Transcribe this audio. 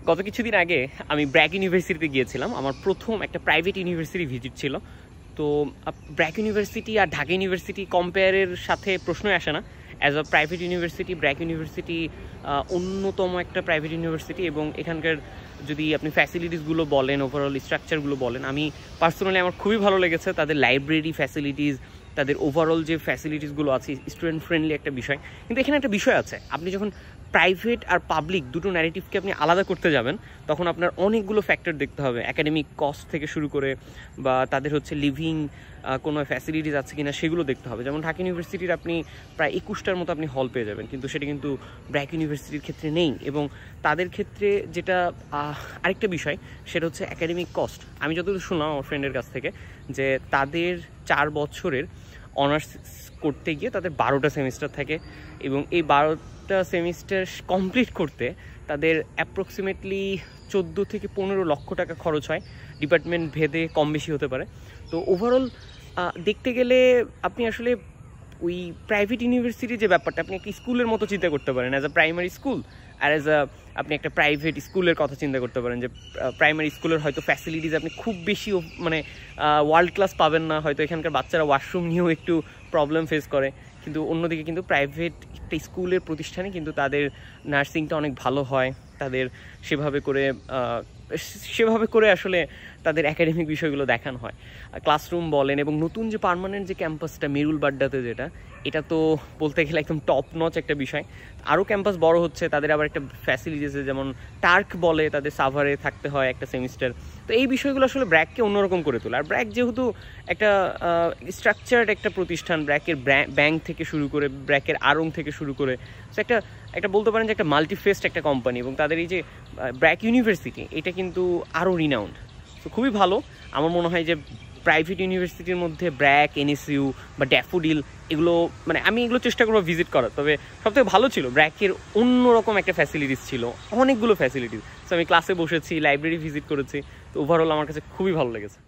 গত কিছুদিন আগে আমি ব্র্যাক ইউনিভার্সিটিতে গিয়েছিলাম। আমার প্রথম একটা প্রাইভেট ইউনিভার্সিটি ভিজিট ছিল। তো ব্র্যাক ইউনিভার্সিটি আর ঢাকা ইউনিভার্সিটি কম্পেয়ারের সাথে প্রশ্নই আসে না। As a private university BRAC university অন্যতম একটা প্রাইভেট ইউনিভার্সিটি, এবং এখানকার যদি আপনি ফ্যাসিলিটিসগুলো বলেন, ওভারঅল স্ট্রাকচারগুলো বলেন, আমি পার্সোনালি আমার খুবই ভালো লেগেছে। তাদের লাইব্রেরি ফ্যাসিলিটিস, তাদের ওভারঅল যে ফ্যাসিলিটিসগুলো আছে, স্টুডেন্ট ফ্রেন্ডলি একটা বিষয়। কিন্তু এখানে একটা বিষয় আছে, আপনি যখন প্রাইভেট আর পাবলিক দুটো ন্যারেটিভকে আপনি আলাদা করতে যাবেন, তখন আপনার অনেকগুলো ফ্যাক্টর দেখতে হবে। একাডেমিক কস্ট থেকে শুরু করে বা তাদের হচ্ছে লিভিং কোনো ফ্যাসিলিটিস আছে কিনা সেগুলো দেখতে হবে। যেমন ঢাকা ইউনিভার্সিটির আপনি প্রায় 21টার মতো আপনি হল পেয়ে যাবেন, কিন্তু সেটা কিন্তু ব্র্যাক ইউনিভার্সিটির ক্ষেত্রে নেই। এবং তাদের ক্ষেত্রে যেটা আরেকটা বিষয়, সেটা হচ্ছে একাডেমিক কস্ট। আমি যতদূর শুনলাম আমার ফ্রেন্ডের কাছ থেকে, যে তাদের 4 বছরের অনার্স করতে গিয়ে তাদের 12টা সেমিস্টার থাকে, এবং এই 12টা সেমিস্টার কমপ্লিট করতে তাদের অ্যাপ্রক্সিমেটলি 14 থেকে 15 লক্ষ টাকা খরচ হয়। ডিপার্টমেন্ট ভেদে কম বেশি হতে পারে। তো ওভারঅল দেখতে গেলে আপনি আসলে ওই প্রাইভেট ইউনিভার্সিটির যে ব্যাপারটা, আপনি একটা স্কুলের মতো চিন্তা করতে পারেন অ্যাজ আ প্রাইমারি স্কুল, আর অ্যাজ আ আপনি একটা প্রাইভেট স্কুলের কথা চিন্তা করতে পারেন। যে প্রাইমারি স্কুলের হয়তো ফ্যাসিলিটিস আপনি খুব বেশি মানে ওয়ার্ল্ড ক্লাস পাবেন না, হয়তো এখানকার বাচ্চারা ওয়াশরুম নিয়েও একটু প্রবলেম ফেস করে। কিন্তু অন্যদিকে কিন্তু প্রাইভেট একটা স্কুলের প্রতিষ্ঠানে কিন্তু তাদের নার্সিংটা অনেক ভালো হয়, তাদের সেভাবে করে আসলে তাদের একাডেমিক বিষয়গুলো দেখানো হয়। ক্লাসরুম বলেন, এবং নতুন যে পার্মানেন্ট যে ক্যাম্পাসটা মেরুল বাড্ডাতে, যেটা এটা তো বলতে গেলে একদম টপ নচ একটা বিষয়। আরও ক্যাম্পাস বড় হচ্ছে, তাদের আবার একটা ফ্যাসিলিটিস যেমন টার্ক বলে, তাদের সাভারে থাকতে হয় একটা সেমিস্টার। তো এই বিষয়গুলো আসলে ব্র্যাককে অন্যরকম করে তোলে। আর ব্র্যাক যেহেতু একটা স্ট্রাকচার্ড একটা প্রতিষ্ঠান, ব্র্যাকের ব্যাংক থেকে শুরু করে, ব্র্যাকের আড়ং থেকে শুরু করে, তো একটা বলতে পারেন যে একটা মাল্টিফেস্ট একটা কোম্পানি। এবং তাদের এই যে ব্র্যাক ইউনিভার্সিটি, এটা কিন্তু আরও রিনাউন্ড। তো খুবই ভালো। আমার মনে হয় যে প্রাইভেট ইউনিভার্সিটির মধ্যে ব্র্যাক, এনএসইউ বা ড্যাফোডিল, এগুলো মানে আমি এগুলো চেষ্টা করবো ভিজিট করার। তবে সবথেকে ভালো ছিল ব্র্যাকের অন্যরকম একটা ফ্যাসিলিটিস ছিল, অনেকগুলো ফ্যাসিলিটিস। তো আমি ক্লাসে বসেছি, লাইব্রেরি ভিজিট করেছি। তো ওভারঅল আমার কাছে খুবই ভালো লেগেছে।